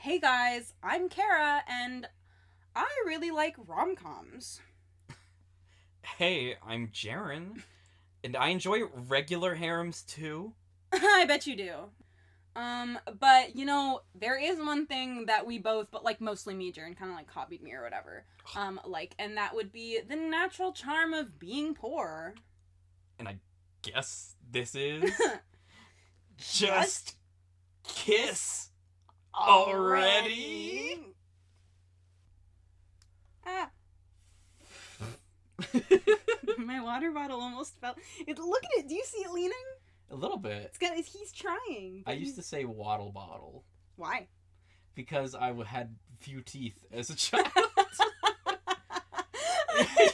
Hey guys, I'm Kara, and I really like rom-coms. Hey, I'm Jeron, and I enjoy regular harems too. I bet you do. But, there is one thing that we both, but, mostly me, Jeron, kind of, copied me or whatever, and that would be the natural charm of being poor. And I guess this is... Just kiss already? Ah. My water bottle almost fell. Look at it. Do you see it leaning? A little bit. He's trying. I used to say waddle bottle. Why? Because I had few teeth as a child.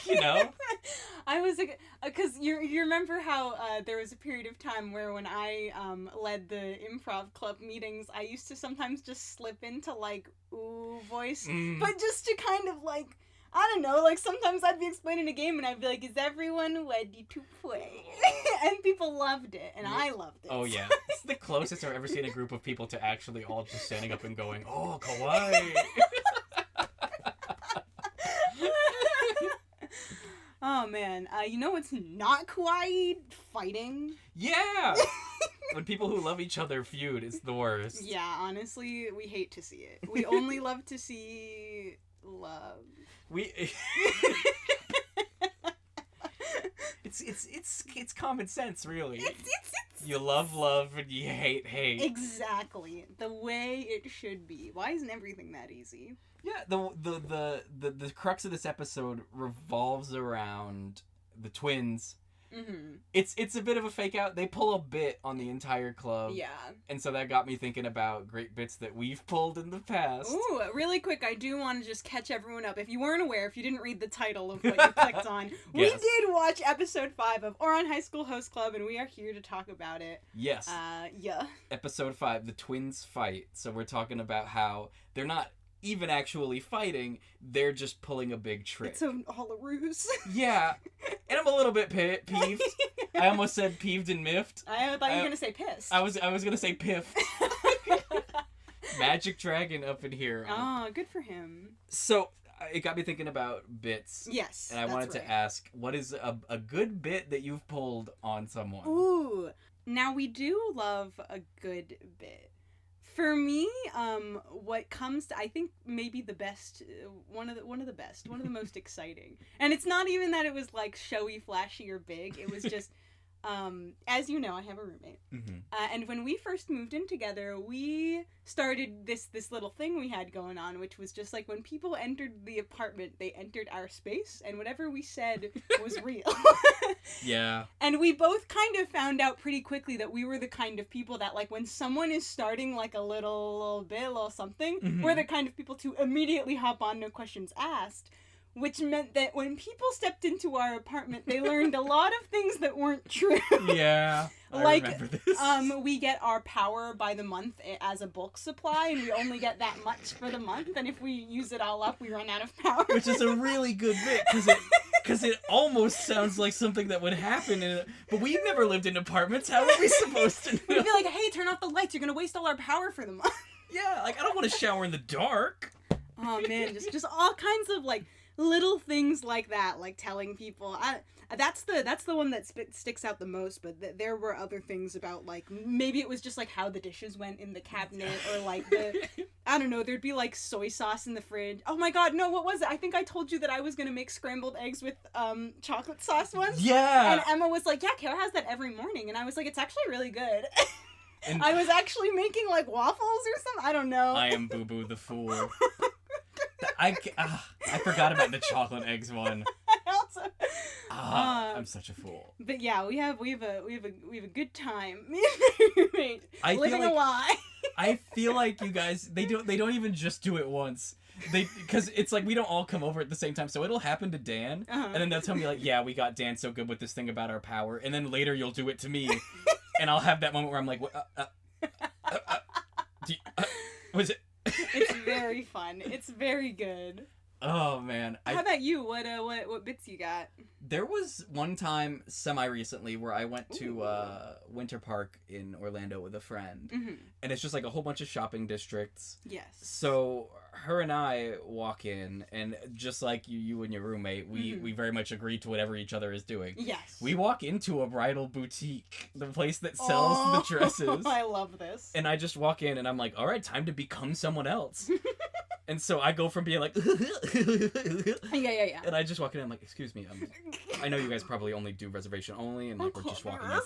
You know? I was, because you remember how there was a period of time where when I led the improv club meetings, I used to sometimes just slip into, ooh voice, but just to kind of, I don't know, sometimes I'd be explaining a game and I'd be like, is everyone ready to play? And people loved it, and I loved it. Oh, yeah. It's the closest I've ever seen a group of people to actually all just standing up and going, oh, kawaii. Oh, man. You know what's not kawaii? Fighting. Yeah! When people who love each other feud, it's the worst. Yeah, honestly, we hate to see it. We only love to see love. It's common sense, really. It's you love and you hate. Exactly. The way it should be. Why isn't everything that easy? Yeah, the crux of this episode revolves around the twins. Mm-hmm. It's a bit of a fake out. They pull a bit on the entire club. Yeah. And so that got me thinking about great bits that we've pulled in the past. Ooh, really quick, I do want to just catch everyone up. If you weren't aware, if you didn't read the title of what you clicked on, we did watch episode 5 of Ouran High School Host Club, and we are here to talk about it. Yes. Yeah. Episode 5, the twins fight. So we're talking about how they're not even actually fighting, they're just pulling a big trick. It's all a ruse. Yeah, and I'm a little bit peeved. I almost said peeved and miffed. I thought you were gonna say pissed. I was gonna say piffed. Magic Dragon up in here. Oh, good for him. So it got me thinking about bits. Yes, and I wanted to ask, what is a good bit that you've pulled on someone? Ooh, now we do love a good bit. For me, what comes to, I think maybe the best, one of the best, one of the most exciting. And it's not even that it was showy, flashy, or big. It was just, as you know, I have a roommate. Mm-hmm. And when we first moved in together, we started this little thing we had going on, which was just when people entered the apartment, they entered our space, and whatever we said was real. Yeah. And we both kind of found out pretty quickly that we were the kind of people that, when someone is starting, a little bit, a little something, mm-hmm. we're the kind of people to immediately hop on, no questions asked. Which meant that when people stepped into our apartment, they learned a lot of things that weren't true. Yeah, I remember this. We get our power by the month as a bulk supply, and we only get that much for the month. And if we use it all up, we run out of power. Which is a really good bit, because it almost sounds like something that would happen but we've never lived in apartments. How are we supposed to know? We'd be like, hey, turn off the lights. You're gonna waste all our power for the month. Yeah, I don't want to shower in the dark. Oh man, just all kinds of little things like that, telling people. That's the one that sticks out the most. But there were other things about maybe it was just how the dishes went in the cabinet, or I don't know. There'd be soy sauce in the fridge. Oh my god, no! What was it? I think I told you that I was gonna make scrambled eggs with chocolate sauce once. Yeah. And Emma was like, "Yeah, Kara has that every morning," and I was like, "It's actually really good." And I was actually making waffles or something. I don't know. I am Boo Boo the fool. I forgot about the chocolate eggs one. I'm such a fool. But yeah, we have a good time. Living a lie. I feel like you guys they don't even just do it once. Because it's we don't all come over at the same time, so it'll happen to Dan, and then they'll tell me yeah, we got Dan so good with this thing about our power, and then later you'll do it to me, and I'll have that moment where I'm like, was it? It's very fun. It's very good. Oh man! How about you? What bits you got? There was one time semi-recently where I went to Winter Park in Orlando with a friend. Mm-hmm. And it's just like a whole bunch of shopping districts. Yes. So her and I walk in, and just like you and your roommate, we very much agree to whatever each other is doing. Yes. We walk into a bridal boutique, the place that sells the dresses. I love this. And I just walk in and I'm like, all right, time to become someone else. And so I go from being like, yeah. And I just walk in and I'm like, excuse me, I know you guys probably only do reservation only, and like we're just walking in.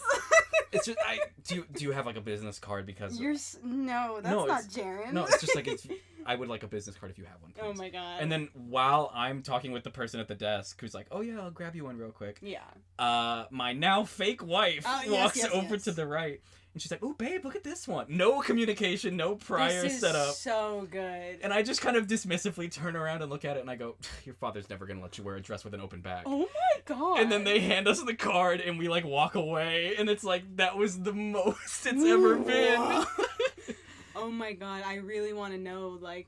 It's just do you have like a business card because no, that's not Jeron. No, it's just like I would like a business card if you have one, please. Oh my god. And then while I'm talking with the person at the desk who's like, oh yeah, I'll grab you one real quick. Yeah. My now fake wife walks over to the right. And she's like, "Oh, babe, look at this one." No communication, no prior setup. So good. And I just kind of dismissively turn around and look at it, and I go, "Your father's never gonna let you wear a dress with an open back." Oh my god. And then they hand us the card, and we like walk away, and it's like that was the most it's ever been. Oh my god, I really want to know, like,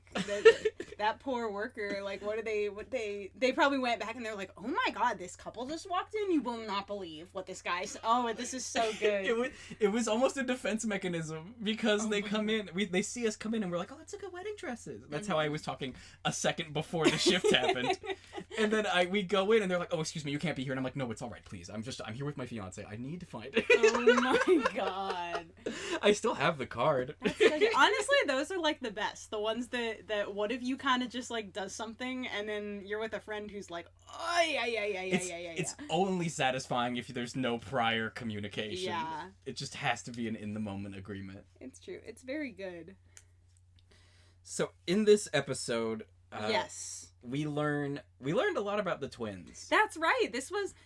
that poor worker, like, they probably went back and they're like, oh my god, this couple just walked in, you will not believe what this guy said. Oh, this is so good. It was almost a defense mechanism, because they come in, they see us come in, and we're like, oh, let's look at wedding dresses. That's how I was talking a second before the shift happened. And then we go in, and they're like, oh, excuse me, you can't be here. And I'm like, no, it's all right, please. I'm here with my fiance. I need to find it. Oh my god. I still have the card. Honestly, those are like the best. The ones that what if you kind of just like does something and then you're with a friend who's like, oh yeah. It's only satisfying if there's no prior communication. Yeah. It just has to be an in the moment agreement. It's true. It's very good. So in this episode, yes. We learned a lot about the twins. That's right.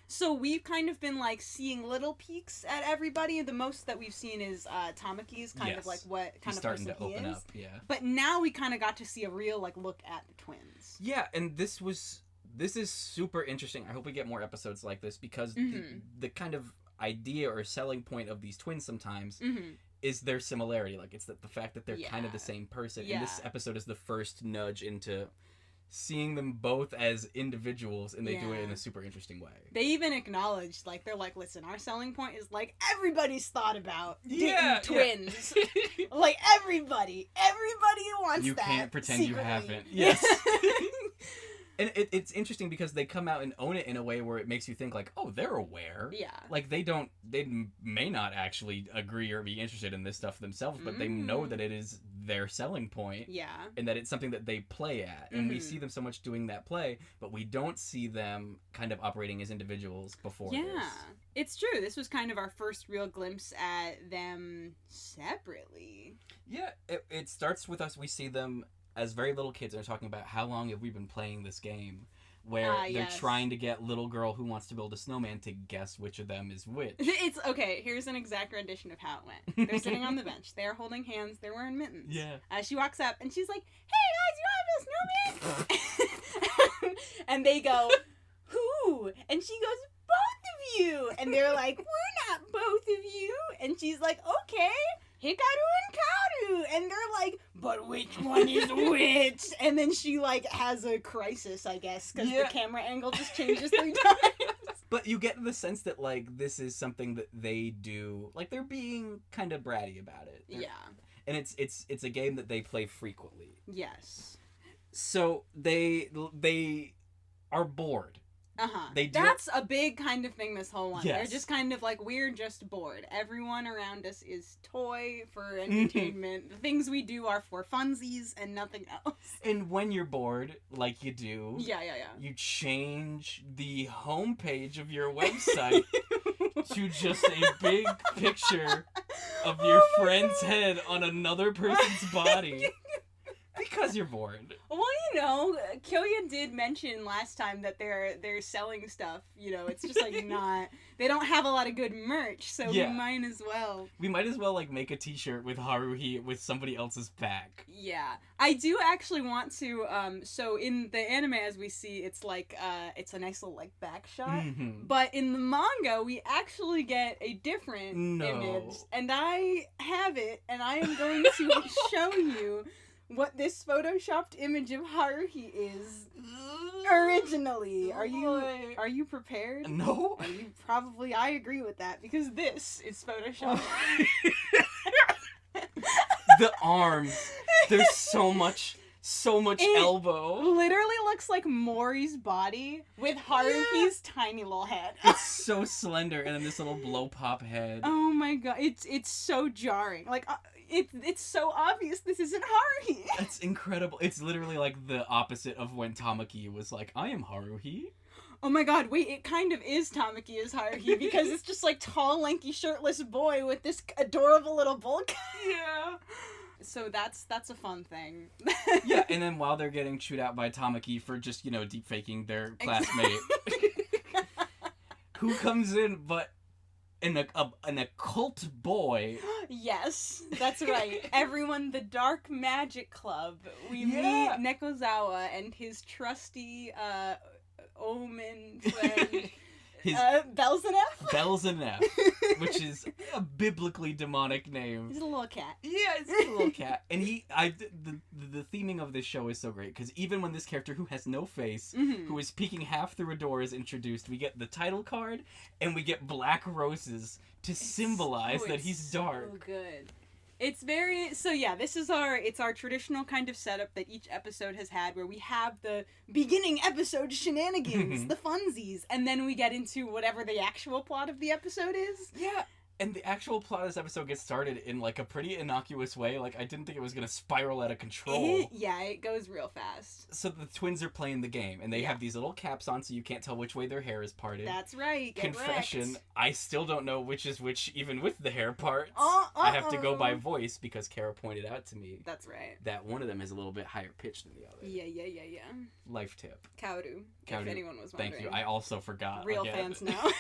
So we've kind of been like seeing little peeks at everybody. The most that we've seen is Tamaki's kind of like what kind of person he is. Starting to open up, yeah. But now we kind of got to see a real like look at the twins. Yeah, and this is super interesting. I hope we get more episodes like this, because the kind of idea or selling point of these twins sometimes is their similarity. Like it's the fact that they're kind of the same person. Yeah. And this episode is the first nudge into seeing them both as individuals, and they do it in a super interesting way. They even acknowledged, like, they're like, listen, our selling point is, like, everybody's thought about dating twins. Like, everybody wants you that. You can't pretend secretly. You haven't. Yes. And it's interesting because they come out and own it in a way where it makes you think, like, oh, they're aware. Yeah. Like, they may not actually agree or be interested in this stuff themselves, but they know that it is their selling point. Yeah. And that it's something that they play at. And we see them so much doing that play, but we don't see them kind of operating as individuals before this. It's true. This was kind of our first real glimpse at them separately. Yeah. It starts with us. We see them as very little kids, and they're talking about how long have we been playing this game, where they're trying to get little girl who wants to build a snowman to guess which of them is which. It's okay. Here's an exact rendition of how it went. They're sitting on the bench. They're holding hands. They're wearing mittens. Yeah. She walks up and she's like, "Hey guys, you want to build a snowman?" And they go, "Who?" And she goes, "Both of you." And they're like, "We're not both of you." And she's like, "Okay, Hikaru and Karu." And they're like, "But which one is which?" And then she like has a crisis, I guess, because the camera angle just changes 3 times. But you get the sense that like this is something that they do, like they're being kind of bratty about it. And it's a game that they play frequently. Yes. So they are bored. That's a big kind of thing this whole one. Yes. They're just kind of like, we're just bored. Everyone around us is toy for entertainment. The things we do are for funsies and nothing else. And when you're bored, like you do, you change the homepage of your website to just a big picture of your friend's head on another person's body. Because you're bored. Well, you know, Kyoya did mention last time that they're selling stuff. You know, it's just like not. They don't have a lot of good merch, so we might as well. We might as well like make a T-shirt with Haruhi with somebody else's back. Yeah, I do actually want to. So in the anime, as we see, it's like it's a nice little like back shot. But in the manga, we actually get a different image, and I have it, and I am going to show you what this photoshopped image of Haruhi is originally. Are you prepared? No. I agree with that, because this is photoshopped. The arms. There's so much elbow. Literally looks like Mori's body with Haruhi's tiny little head. It's so slender, and then this little blow pop head. Oh my god, it's so jarring. Like, it's so obvious this isn't Haruhi. That's incredible. It's literally like the opposite of when Tamaki was like, I am Haruhi. Oh my god, wait, it kind of is Tamaki as Haruhi, because it's just like tall, lanky, shirtless boy with this adorable little bowl cut. Yeah. So that's a fun thing. Yeah, and then while they're getting chewed out by Tamaki for just, deep faking their classmate, who comes in but an occult boy. Yes, that's right. Everyone, the Dark Magic Club. We meet Nekozawa and his trusty omen friend. Belzenef, which is a biblically demonic name. He's a little cat. Yeah, it's a little cat. And the theming of this show is so great, because even when this character who has no face, who is peeking half through a door, is introduced, we get the title card, and we get black roses to symbolize that he's dark. So good. It's very, so yeah, it's our traditional kind of setup that each episode has had, where we have the beginning episode shenanigans, the funsies, and then we get into whatever the actual plot of the episode is. Yeah. And the actual plot of this episode gets started in, like, a pretty innocuous way. Like, I didn't think it was going to spiral out of control. It goes real fast. So the twins are playing the game, and they have these little caps on so you can't tell which way their hair is parted. That's right. Confession, I still don't know which is which, even with the hair parts. I have to go by voice, because Kara pointed out to me. That's right. That one of them is a little bit higher pitched than the other. Yeah. Life tip. Kaoru. If anyone was wondering. Thank you. I also forgot. Real fans know.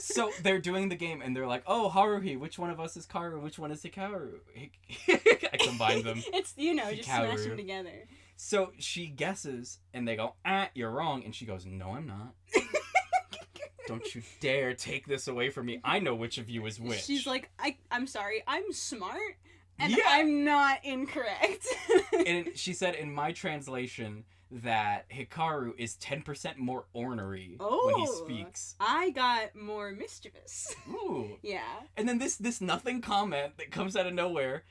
So they're doing the game, and they're like, "Oh, Haruhi, which one of us is Karu? Which one is Hikaru?" I combined them. It's, just smash them together. So she guesses, and they go, "You're wrong," and she goes, "No, I'm not. Don't you dare take this away from me. I know which of you is which." She's like, I'm sorry, I'm smart, and I'm not incorrect. And she said, in my translation, that Hikaru is 10% more ornery when he speaks. I got more mischievous. Ooh. Yeah. And then this nothing comment that comes out of nowhere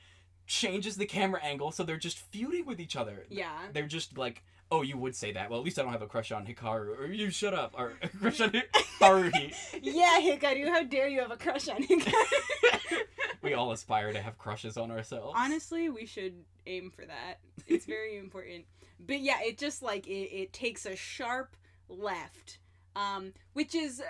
changes the camera angle, so they're just feuding with each other. Yeah. They're just like, "Oh, you would say that. Well, at least I don't have a crush on Hikaru." Or, "You shut up." Or, "A crush on Haruhi." Yeah, Hikaru, how dare you have a crush on Hikaru? We all aspire to have crushes on ourselves. Honestly, we should aim for that. It's very important. But yeah, it just, like, it takes a sharp left, which is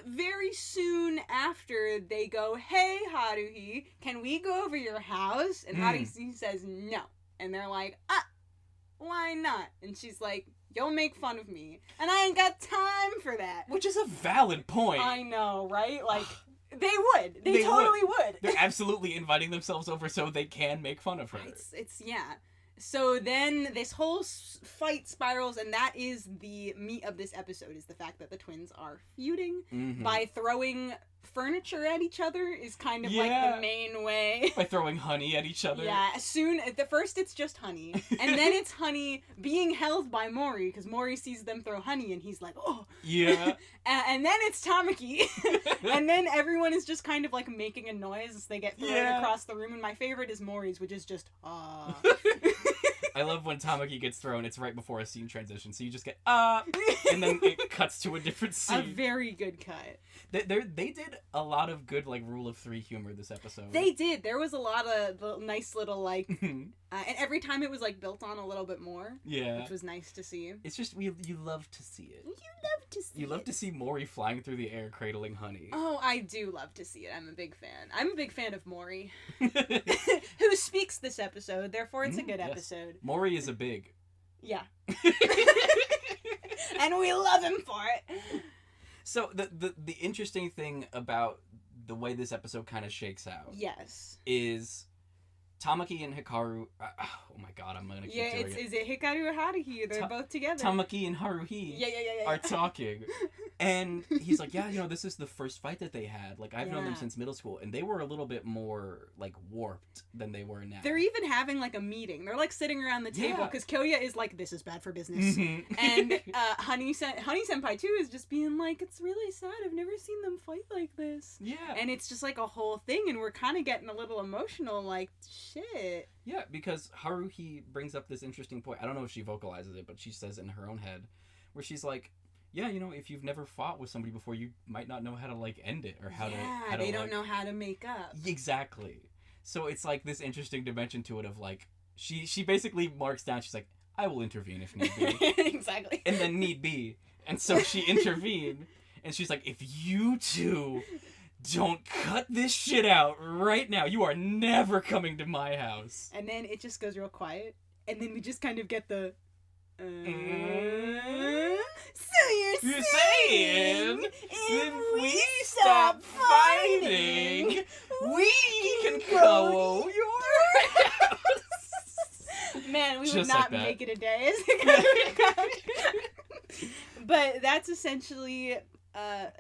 very soon after they go, "Hey, Haruhi, can we go over your house?" And Haruhi says no. And they're like, why not? And she's like, "You'll make fun of me. And I ain't got time for that." Which is a valid point. I know, right? Like, they would. They totally would. They're absolutely inviting themselves over so they can make fun of her. It's yeah. So then this whole fight spirals, and that is the meat of this episode, is the fact that the twins are feuding by throwing furniture at each other is kind of like the main way. By throwing honey at each other. Yeah, at first it's just honey, and then it's honey being held by Mori, because Mori sees them throw honey, and he's like, "Oh." Yeah. And then it's Tamaki, and then everyone is just kind of like making a noise as they get thrown across the room, and my favorite is Mori's, which is just, I love when Tamaki gets thrown, it's right before a scene transition, so you just get, and then it cuts to a different scene. A very good cut. They did a lot of good, like, rule of three humor this episode. They did. There was a lot of nice little, like, and every time it was, like, built on a little bit more. Yeah. Which was nice to see. It's just, you love to see it. You love to see it. You love to see Mori flying through the air cradling honey. Oh, I do love to see it. I'm a big fan. I'm a big fan of Mori. Who speaks this episode, therefore it's a good episode. Mori is a big. Yeah. And we love him for it. So the interesting thing about the way this episode kind of shakes out, is Tamaki and Hikaru. Oh my god, I'm gonna keep doing it. Is it Hikaru or Haruhi? They're both together. Tamaki and Haruhi are talking. And he's like, yeah, this is the first fight that they had. Like, I've known them since middle school. And they were a little bit more, like, warped than they were now. They're even having, like, a meeting. They're, like, sitting around the table. Because Kyoya is like, this is bad for business. Mm-hmm. And Honey Senpai, too, is just being like, it's really sad. I've never seen them fight like this. Yeah. And it's just, like, a whole thing. And we're kind of getting a little emotional. Like, shit. Yeah, because Haruhi brings up this interesting point. I don't know if she vocalizes it, but she says it in her own head. Where she's like, yeah, if you've never fought with somebody before, you might not know how to, like, end it or how to... Yeah, they don't know how to make up. Exactly. So it's, like, this interesting dimension to it of, like, she basically marks down, she's like, I will intervene if need be. Exactly. And then need be. And so she intervened, and she's like, if you two don't cut this shit out right now, you are never coming to my house. And then it just goes real quiet, and then we just kind of get the... So you're saying if we stop fighting, we can go your house. Man, we would not make it a day. But that's essentially how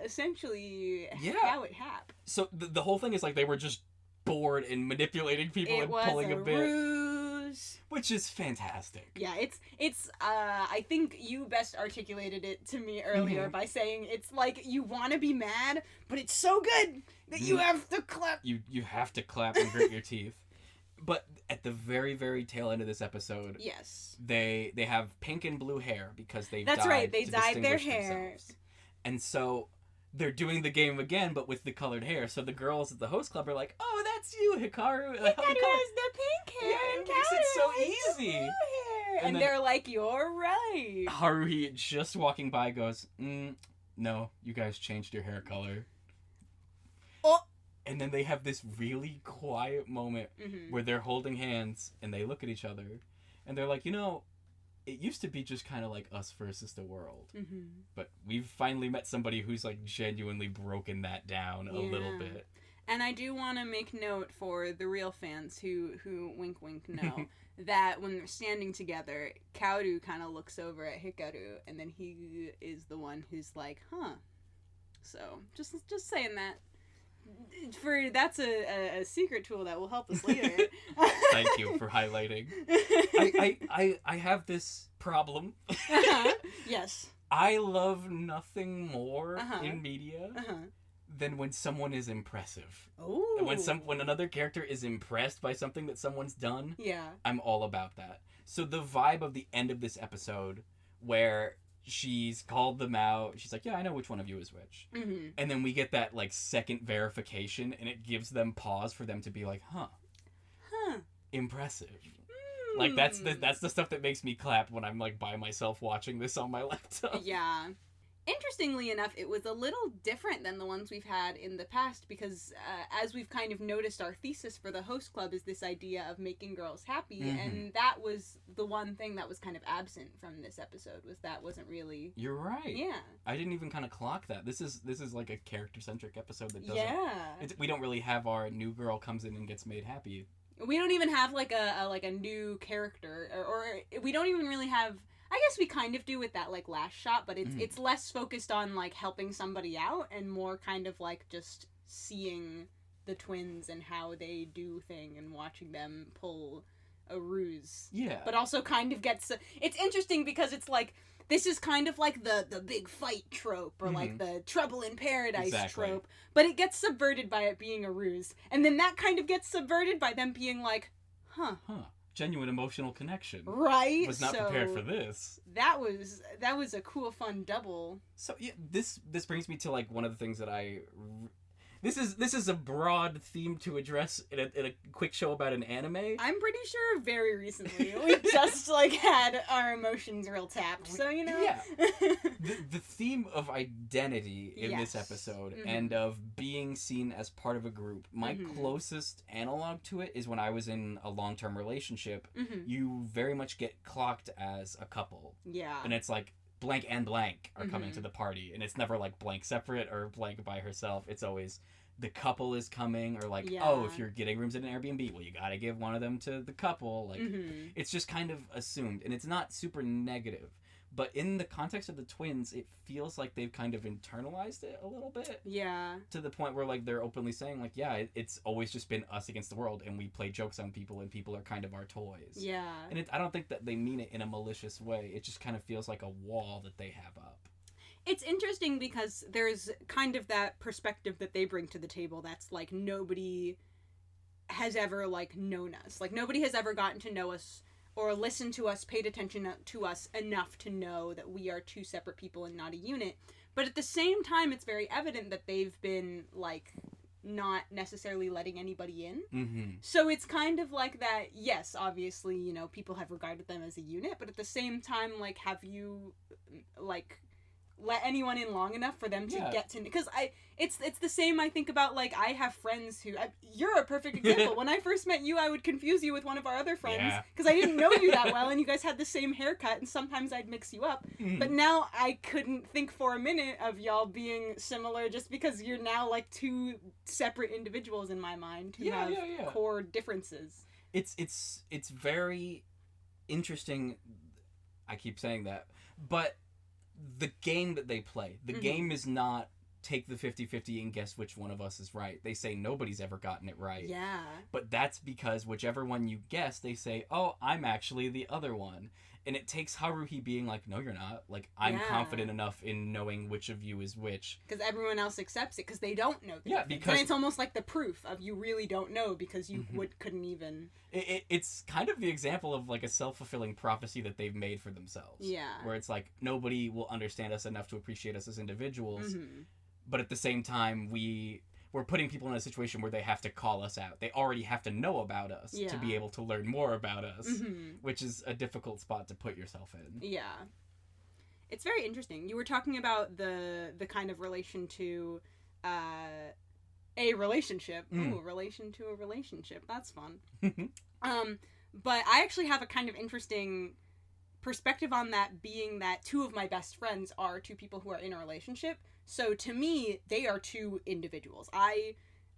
it happened. So the whole thing is like they were just bored and manipulating people and pulling a bit. Ruse. Which is fantastic. Yeah, it's I think you best articulated it to me earlier by saying it's like you want to be mad, but it's so good that you have to clap. You have to clap and grit your teeth. But at the very, very tail end of this episode, yes, they have pink and blue hair because they That's dyed right, they to dyed their distinguish hair. themselves. And so they're doing the game again, but with the colored hair. So the girls at the host club are like, "Oh, that's you, Hikaru. Hikaru has the pink hair. Yeah, and it makes it so has easy." The blue hair. And then they're like, "You're right." Haruhi, just walking by, goes, "No, you guys changed your hair color." Oh. And then they have this really quiet moment where they're holding hands and they look at each other, and they're like, it used to be just kind of like us versus the world. But we've finally met somebody who's like genuinely broken that down a little bit. And I do want to make note for the real fans who wink wink know that when they're standing together, Kaoru kind of looks over at Hikaru, and then he is the one who's like, huh. So just saying that. That's a secret tool that will help us later. Thank you for highlighting. I have this problem. Yes. I love nothing more in media than when someone is impressive. Oh. When another character is impressed by something that someone's done. Yeah. I'm all about that. So the vibe of the end of this episode, where she's called them out. She's like, yeah, I know which one of you is which. And then we get that, like, second verification, and it gives them pause for them to be like, huh. Impressive. Like, that's the stuff that makes me clap when I'm, like, by myself watching this on my laptop. Yeah. Interestingly enough, it was a little different than the ones we've had in the past because, as we've kind of noticed, our thesis for the host club is this idea of making girls happy, and that was the one thing that was kind of absent from this episode, was that wasn't really... You're right. Yeah. I didn't even kind of clock that. This is like a character-centric episode that doesn't... Yeah. We don't really have our new girl comes in and gets made happy. We don't even have, like, a new character, or we don't even really have... I guess we kind of do with that, like, last shot, but it's less focused on, like, helping somebody out and more kind of, like, just seeing the twins and how they do thing and watching them pull a ruse. Yeah. But also kind of gets... It's interesting because it's, like, this is kind of, like, the big fight trope or, like, the trouble in paradise trope, but it gets subverted by it being a ruse. And then that kind of gets subverted by them being like, huh. Genuine emotional connection. Right. Was not prepared for this. That was a cool, fun double. So yeah, this brings me to, like, one of the things that this is a broad theme to address in a quick show about an anime. I'm pretty sure very recently we just, like, had our emotions real tapped, so Yeah. the theme of identity in this episode and of being seen as part of a group. My closest analog to it is when I was in a long-term relationship. You very much get clocked as a couple. Yeah. And it's like blank and blank are coming to the party, and it's never like blank separate or blank by herself. It's always the couple is coming, or like, Yeah. oh, if you're getting rooms at an Airbnb, well, you gotta give one of them to the couple. Like, it's just kind of assumed, and it's not super negative. But in the context of the twins, it feels like they've kind of internalized it a little bit. Yeah. To the point where, like, they're openly saying, like, yeah, it's always just been us against the world, and we play jokes on people, and people are kind of our toys. Yeah. And I don't think that they mean it in a malicious way. It just kind of feels like a wall that they have up. It's interesting because there's kind of that perspective that they bring to the table that's, like, nobody has ever, like, known us. Like, nobody has ever gotten to know us or listened to us, paid attention to us enough to know that we are two separate people and not a unit. But at the same time, it's very evident that they've been, like, not necessarily letting anybody in. Mm-hmm. So it's kind of like that, yes, obviously, you know, people have regarded them as a unit, but at the same time, like, have you, like, let anyone in long enough for them to get to... Because it's the same, I think, about, like, I have friends who... you're a perfect example. When I first met you, I would confuse you with one of our other friends, because I didn't know you that well, and you guys had the same haircut, and sometimes I'd mix you up. But now I couldn't think for a minute of y'all being similar, just because you're now, like, two separate individuals in my mind who have core differences. It's very interesting. I keep saying that. But the game that they play, the game is not take the 50-50 and guess which one of us is right. They say nobody's ever gotten it right. Yeah. But that's because whichever one you guess, they say, oh, I'm actually the other one. And it takes Haruhi being like, no, you're not. Like, I'm confident enough in knowing which of you is which. Because everyone else accepts it, because they don't know the difference. Because... And it's almost like the proof of you really don't know, because you couldn't even... It's kind of the example of, like, a self-fulfilling prophecy that they've made for themselves. Yeah. Where it's like, nobody will understand us enough to appreciate us as individuals. But at the same time, we're putting people in a situation where they have to call us out. They already have to know about us to be able to learn more about us, which is a difficult spot to put yourself in. Yeah. It's very interesting. You were talking about the kind of relation to a relationship. Ooh, relation to a relationship. That's fun. But I actually have a kind of interesting perspective on that, being that two of my best friends are two people who are in a relationship. So to me, they are two individuals.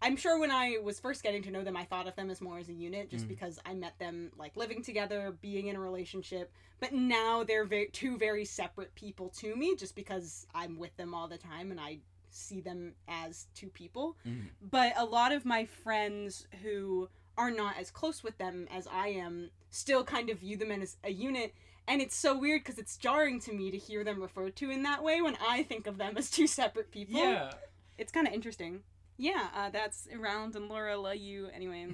I'm sure when I was first getting to know them, I thought of them as more as a unit, just because I met them, like, living together, being in a relationship. But now they're two very separate people to me, just because I'm with them all the time and I see them as two people. But a lot of my friends who are not as close with them as I am still kind of view them as a unit. And it's so weird because it's jarring to me to hear them referred to in that way when I think of them as two separate people. Yeah. It's kind of interesting. Yeah, that's Round and Laura, love you. Anyway.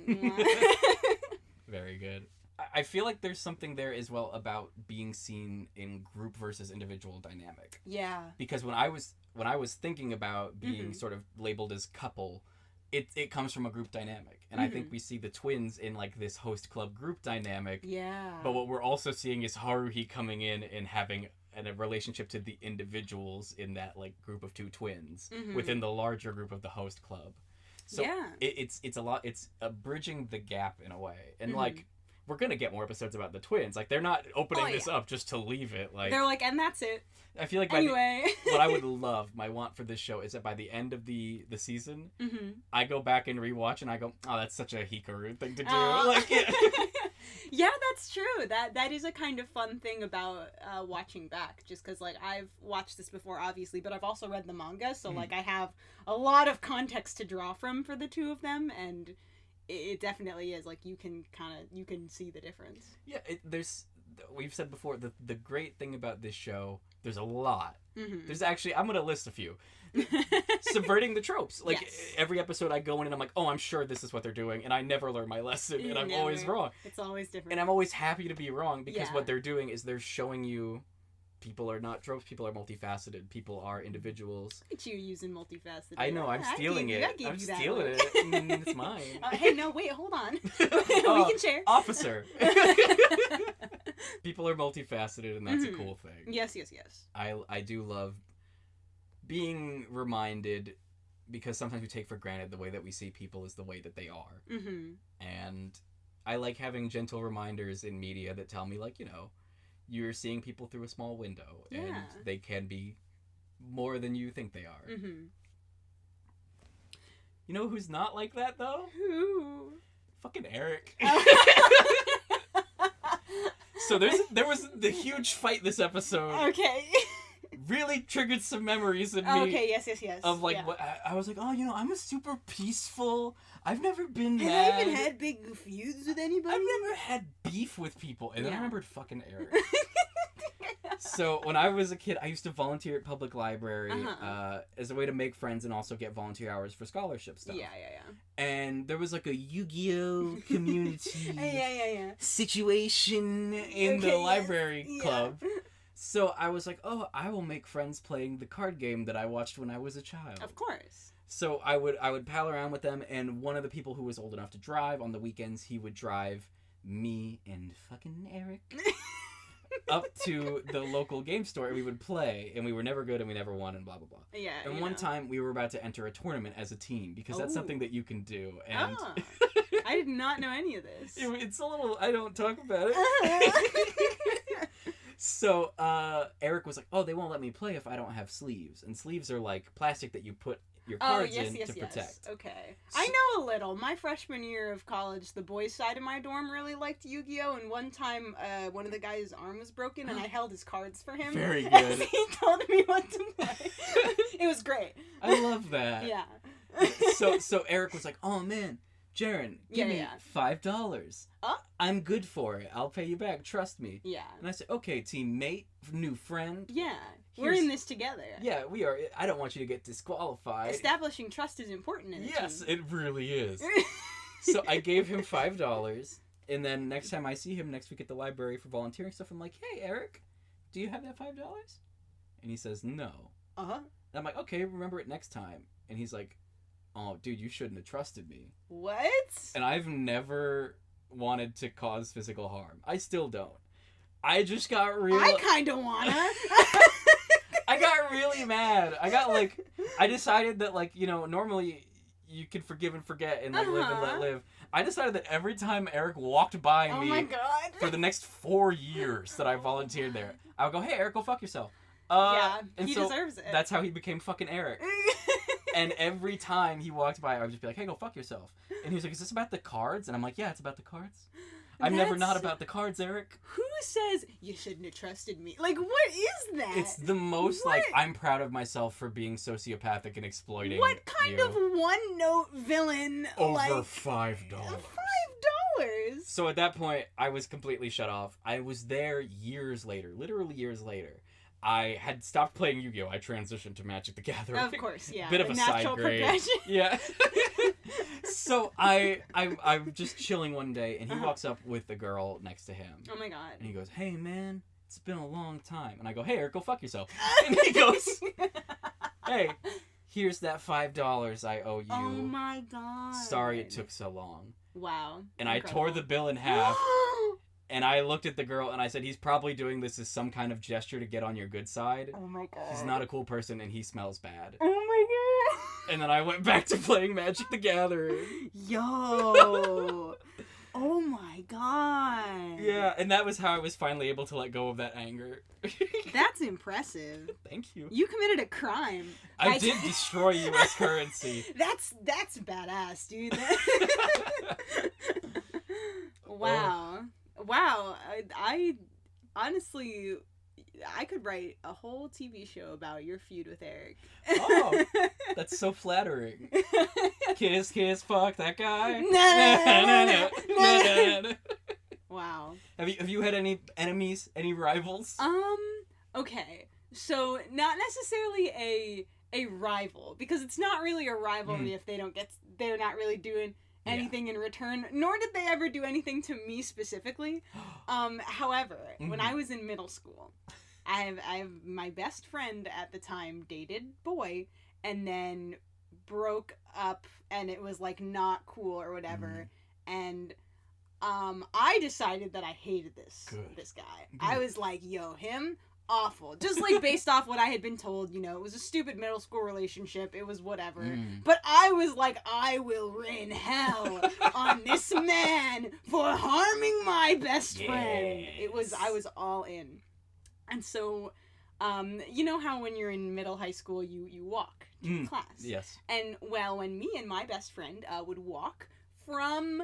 Very good. I feel like there's something there as well about being seen in group versus individual dynamic. Yeah. Because when I was thinking about being sort of labeled as couple, it comes from a group dynamic. And I think we see the twins in, like, this host club group dynamic. Yeah. But what we're also seeing is Haruhi coming in and having a relationship to the individuals in that, like, group of two twins within the larger group of the host club. So it's a lot. It's bridging the gap in a way. And like, we're gonna get more episodes about the twins. Like, they're not opening this up just to leave it. Like, they're like, and that's it. I feel like what I would love, my want for this show is that by the end of the season, I go back and rewatch and I go, oh, that's such a Hikaru thing to do. Like, yeah, that's true. That is a kind of fun thing about watching back. Just because, like, I've watched this before, obviously, but I've also read the manga, so like I have a lot of context to draw from for the two of them, and it definitely is like you can see the difference. Yeah, we've said before, the great thing about this show, there's a lot. There's actually, I'm gonna list a few. Subverting the tropes. Like, every episode I go in and I'm like, oh, I'm sure this is what they're doing, and I never learn my lesson, and I'm always wrong. It's always different. And I'm always happy to be wrong, because what they're doing is they're showing you people are not tropes, people are multifaceted, people are individuals. Look at you using multifaceted. I know, I'm stealing it. I'm stealing it. It's mine. Hey, no, wait, hold on. We can share. Officer. People are multifaceted, and that's a cool thing. Yes. I do love being reminded, because sometimes we take for granted the way that we see people is the way that they are. And I like having gentle reminders in media that tell me, like, you know, you're seeing people through a small window, and they can be more than you think they are. You know who's not like that, though? Who? Fucking Eric. So there was the huge fight this episode. Okay. Really triggered some memories in me. Okay, yes. Of like, what I was like, oh, I'm a super peaceful. I've never been Have mad. I even had big feuds with anybody? I've never had beef with people. And then I remembered fucking Eric. Yeah. So when I was a kid, I used to volunteer at public library as a way to make friends and also get volunteer hours for scholarship stuff. Yeah. And there was like a Yu-Gi-Oh community Yeah. situation in the library club. Yeah. So I was like, oh, I will make friends playing the card game that I watched when I was a child. Of course. So I would pal around with them, and one of the people who was old enough to drive on the weekends, he would drive me and fucking Eric up to the local game store, and we would play, and we were never good, and we never won, and blah, blah, blah. Yeah. And one time, we were about to enter a tournament as a team, because that's something that you can do, and... I did not know any of this. It's a little... I don't talk about it. So, Eric was like, oh, they won't let me play if I don't have sleeves. And sleeves are like plastic that you put your cards in to protect. Okay. I know a little. My freshman year of college, the boys' side of my dorm really liked Yu-Gi-Oh! And one time, one of the guys' arm was broken, and I held his cards for him. Very good. And he told me what to play. It was great. I love that. Yeah. So Eric was like, oh, man, Jeron, give me $5. I'm good for it. I'll pay you back. Trust me. Yeah. And I said, okay, teammate, new friend. Yeah. We're in this together. Yeah, we are. I don't want you to get disqualified. Establishing trust is important in a Yes, team. it really is. So I gave him $5, and then next time I see him next week at the library for volunteering stuff, I'm like, hey, Eric, do you have that $5? And he says, no. Uh-huh. And I'm like, okay, remember it next time. And he's like, oh, dude, you shouldn't have trusted me. What? And I've never wanted to cause physical harm. I still don't. I just got real... I kind of wanna. I got really mad. I decided that, like, normally you can forgive and forget and, like, live and let live. I decided that every time Eric walked by me my God. for the next 4 years that I volunteered there, I would go, hey, Eric, go fuck yourself. He deserves it. That's how he became fucking Eric. And every time he walked by, I would just be like, hey, go fuck yourself. And he was like, is this about the cards? And I'm like, yeah, it's about the cards. I'm never not about the cards, Eric. Who says you shouldn't have trusted me? Like, what is that? It's the most, like, I'm proud of myself for being sociopathic and exploiting What kind of one-note villain? Over $5. $5? So at that point, I was completely shut off. I was there years later, literally years later. I had stopped playing Yu-Gi-Oh! I transitioned to Magic the Gathering. Of course, yeah. Bit of a side grade. Progression. Yeah. So I'm just chilling one day, and he walks up with a girl next to him. Oh my God. And he goes, hey, man, it's been a long time. And I go, hey, Eric, go fuck yourself. And he goes, hey, here's that $5 I owe you. Oh my God. Sorry it took so long. Wow. And I tore the bill in half. And I looked at the girl and I said, he's probably doing this as some kind of gesture to get on your good side. Oh my God. He's not a cool person and he smells bad. Oh my God. And then I went back to playing Magic the Gathering. Yo. Oh my God. Yeah, and that was how I was finally able to let go of that anger. That's impressive. Thank you. You committed a crime. I did destroy U.S. currency. That's badass, dude. Wow. Wow, I honestly, I could write a whole TV show about your feud with Eric. Oh, that's so flattering. Kiss, kiss, fuck that guy. No. Wow. Have you had any enemies, any rivals? Okay. So not necessarily a rival, because it's not really a rivalry if they're not really doing anything in return, nor did they ever do anything to me specifically. However, when I was in middle school, I have my best friend at the time dated boy, and then broke up, and it was like not cool or whatever, and I decided that I hated this guy. I was like, yo, him awful, just like based off what I had been told, it was a stupid middle school relationship, it was whatever, but I was like, I will rain hell on this man for harming my best friend. I was all in. And so you know how when you're in middle high school you walk to class. Yes. And, well, when me and my best friend would walk from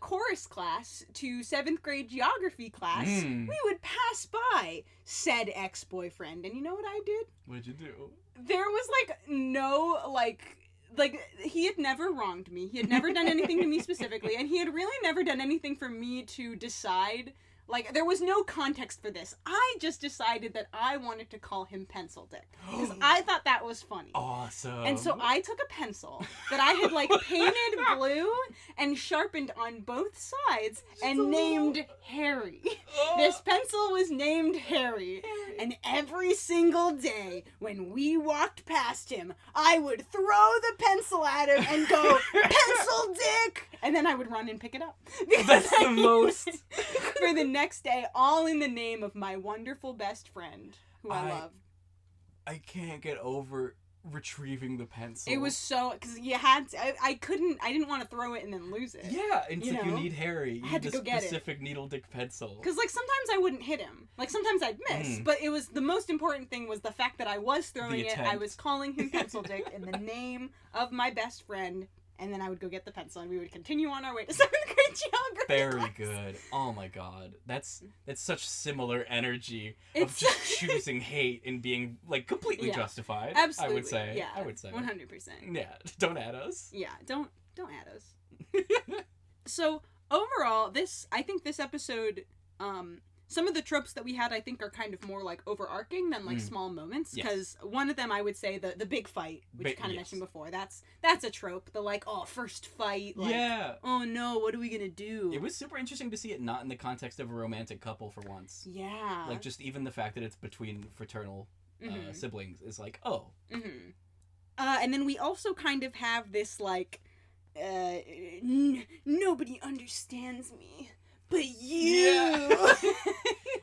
chorus class to 7th grade geography class, we would pass by said ex-boyfriend. And you know what I did? What'd you do? There was, no, he had never wronged me. He had never done anything to me specifically, and he had really never done anything for me to decide. There was no context for this. I just decided that I wanted to call him Pencil Dick. Because I thought that was funny. Awesome. And so I took a pencil that I had, painted blue and sharpened on both sides and named Harry. This pencil was named Harry. And every single day when we walked past him, I would throw the pencil at him and go, Pencil Dick! And then I would run and pick it up. That's the most. For the next day, all in the name of my wonderful best friend, who I love. I can't get over retrieving the pencil. It was so, because you had to, I didn't want to throw it and then lose it. Yeah, and you need Harry. You had need to go get it. Specific needle dick pencil. Because, sometimes I wouldn't hit him. Sometimes I'd miss. But it was, the most important thing was the fact that I was throwing it. I was calling him Pencil Dick in the name of my best friend. And then I would go get the pencil, and we would continue on our way to 7th grade geography Very class. good. Oh my god. That's such similar energy of just choosing hate and being, completely justified. Absolutely. I would say. Yeah. I would say. 100%. Yeah. Don't add us. Yeah. Don't add us. So, overall, I think this episode, some of the tropes that we had, I think, are kind of more, overarching than, small moments. Because one of them, I would say, the big fight, which you kind of mentioned before. That's a trope. The, first fight. Yeah. Oh, no, what are we gonna do? It was super interesting to see it not in the context of a romantic couple for once. Yeah. Just even the fact that it's between fraternal siblings is oh. Mm-hmm. And then we also kind of have this, nobody understands me. But you.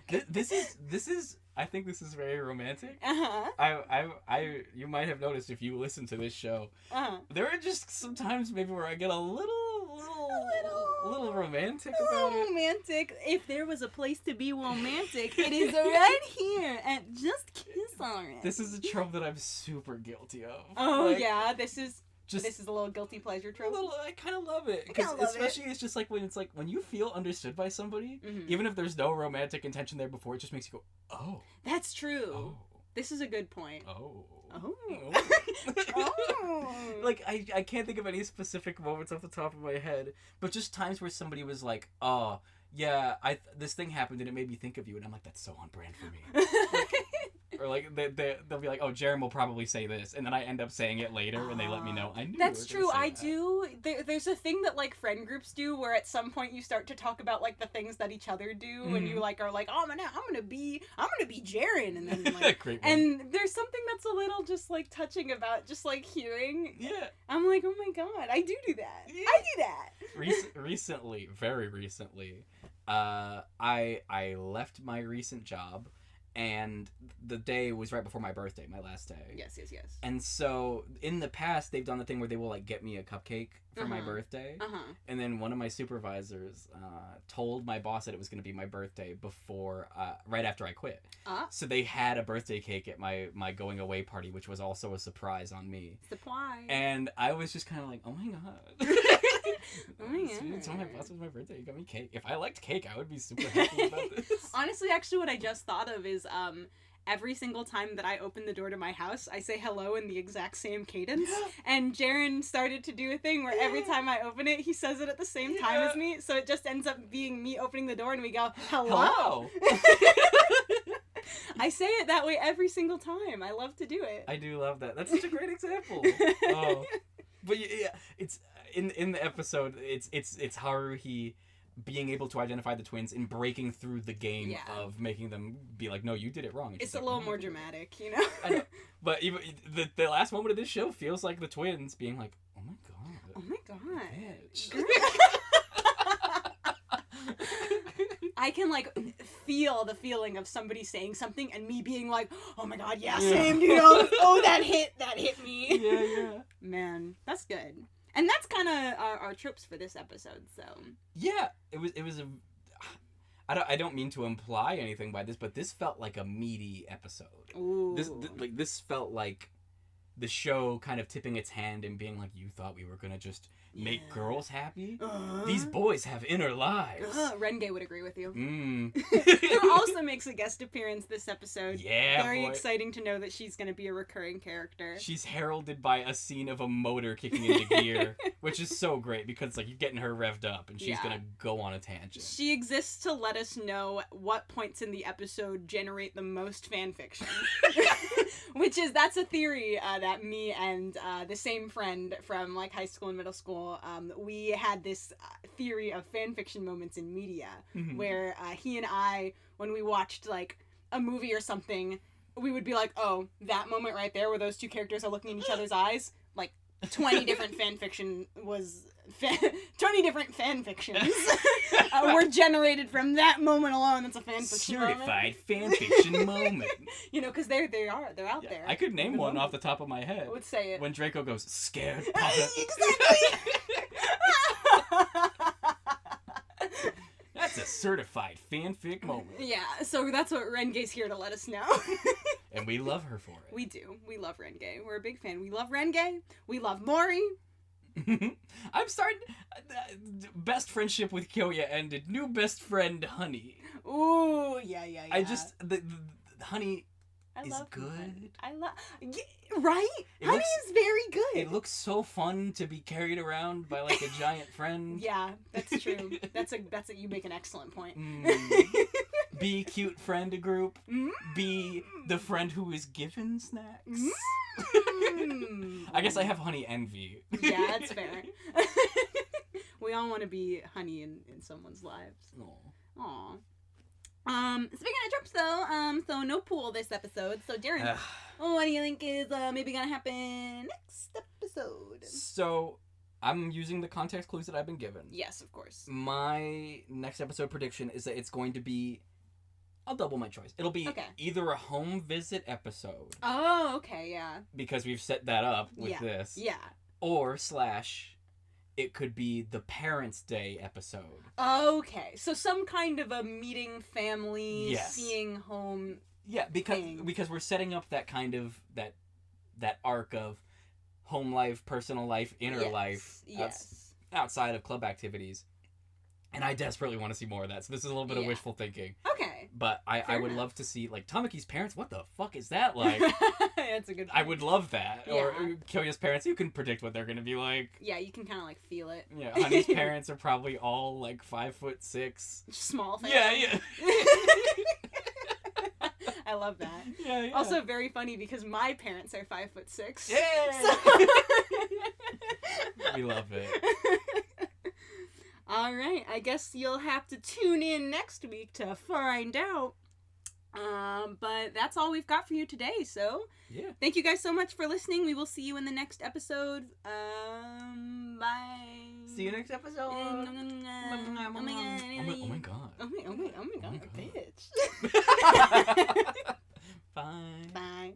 Yeah. This is. I think this is very romantic. You might have noticed if you listen to this show. There are just some times maybe where I get a little romantic about it. Romantic. If there was a place to be romantic, it is right here at Just Kiss on It. This is a trope that I'm super guilty of. Oh yeah, this is a little guilty pleasure trope. I kind of love it. Especially it's just when it's when you feel understood by somebody, even if there's no romantic intention there before, it just makes you go, oh. That's true. Oh. This is a good point. Oh. Oh. Oh. I can't think of any specific moments off the top of my head, but just times where somebody was like, oh, yeah, this thing happened and it made me think of you, and I'm like, that's so on brand for me. Or they'll be like, oh, Jeron will probably say this, and then I end up saying it later when they let me know. I knew. That's true. I do. There's a thing that friend groups do where at some point you start to talk about the things that each other do when you are like, oh, I'm gonna be Jeron, and then Great one. and there's something that's a little just touching about just hearing. Yeah. I'm like, oh my god, I do that. Yeah. I do that. Recently, very recently, I left my recent job. And the day was right before my birthday, my last day. Yes. And so, in the past, they've done the thing where they will, get me a cupcake for my birthday. And then one of my supervisors told my boss that it was going to be my birthday before, right after I quit. So they had a birthday cake at my going away party, which was also a surprise on me. Surprise. And I was just kind of like, oh my god. Oh my god. Told my boss it was my birthday. You got me cake. If I liked cake, I would be super happy about this. Honestly, actually, what I just thought of is every single time that I open the door to my house, I say hello in the exact same cadence. And Jeron started to do a thing where every time I open it, he says it at the same time as me. So it just ends up being me opening the door and we go, hello. I say it that way every single time. I love to do it. I do love that. That's such a great example. Oh. But yeah, it's in the episode, it's Haruhi being able to identify the twins and breaking through the game of making them be like, no, you did it wrong. And it's a little more dramatic, you know? I know. But even the last moment of this show feels like the twins being like, oh my god. Oh my god. Bitch. I can feel the feeling of somebody saying something and me being like, oh my god, yeah, same, you know? Oh, that hit me. Yeah. Man, that's good. And that's kind of our tropes for this episode, so. Yeah, it was a. I don't mean to imply anything by this, but this felt like a meaty episode. Ooh. This felt like the show kind of tipping its hand and being like, you thought we were gonna just make girls happy? These boys have inner lives. Renge would agree with you. Who Who also makes a guest appearance this episode. Yeah, Very boy. exciting to know that she's going to be a recurring character. She's heralded by a scene of a motor kicking into gear, which is so great because like you're getting her revved up and she's gonna go on a tangent. She exists to let us know what points in the episode generate the most fanfiction. That's a theory that me and the same friend from like high school and middle school, we had this theory of fanfiction moments in media where he and I, when we watched like a movie or something, we would be like, oh, that moment right there where those two characters are looking in each other's eyes, like 20 different 20 different fanfictions were generated from that moment alone. That's a fanfiction Certified fanfiction moment. You know, because they're out there. I could name one off the top of my head. I would say it. When Draco goes, scared Papa. Exactly. That's a certified fanfic moment. Yeah, so that's what Renge's here to let us know. And we love her for it. We do. We love Renge. We're a big fan. We love Renge. We love Mori. I'm starting... best friendship with Kyoya ended. New best friend, Honey. Ooh, yeah. I just... The Honey I is love good. Honey. Right? It Honey looks- is very good. It looks so fun to be carried around by like a giant friend. Yeah, that's true. You make an excellent point. Be cute friend group. Mm. Be the friend who is given snacks. Mm. I guess I have Honey envy. Yeah, that's fair. We all want to be Honey in someone's lives. Aww. Speaking of trips though, so no pool this episode. So Jeron, what do you think is maybe gonna happen next episode? So, I'm using the context clues that I've been given. Yes, of course. My next episode prediction is that it's going to be... I'll double my choice. It'll be either a home visit episode. Oh, okay, yeah. Because we've set that up with this. Yeah. Or / it could be the Parents' Day episode. Okay, so some kind of a meeting family, Yes. seeing home. Yeah, because we're setting up that kind of that arc of home life, personal life, inner life, outside of club activities. And I desperately want to see more of that. So this is a little bit of wishful thinking. Okay. But I would love to see, like, Tamaki's parents, what the fuck is that like? That's a good point. I would love that. Yeah. Or Kyoya's parents, you can predict what they're going to be like. Yeah, you can kind of, like, feel it. Yeah, Honey's parents are probably all, like, 5'6". Small family. Yeah. I love that. Yeah. Also very funny because my parents are 5'6". Yeah! So... We love it. Alright, I guess you'll have to tune in next week to find out. But that's all we've got for you today, so yeah. Thank you guys so much for listening. We will see you in the next episode. Bye. See you next episode. Oh my god. Oh my god, Oh my god. bitch. Bye. Bye.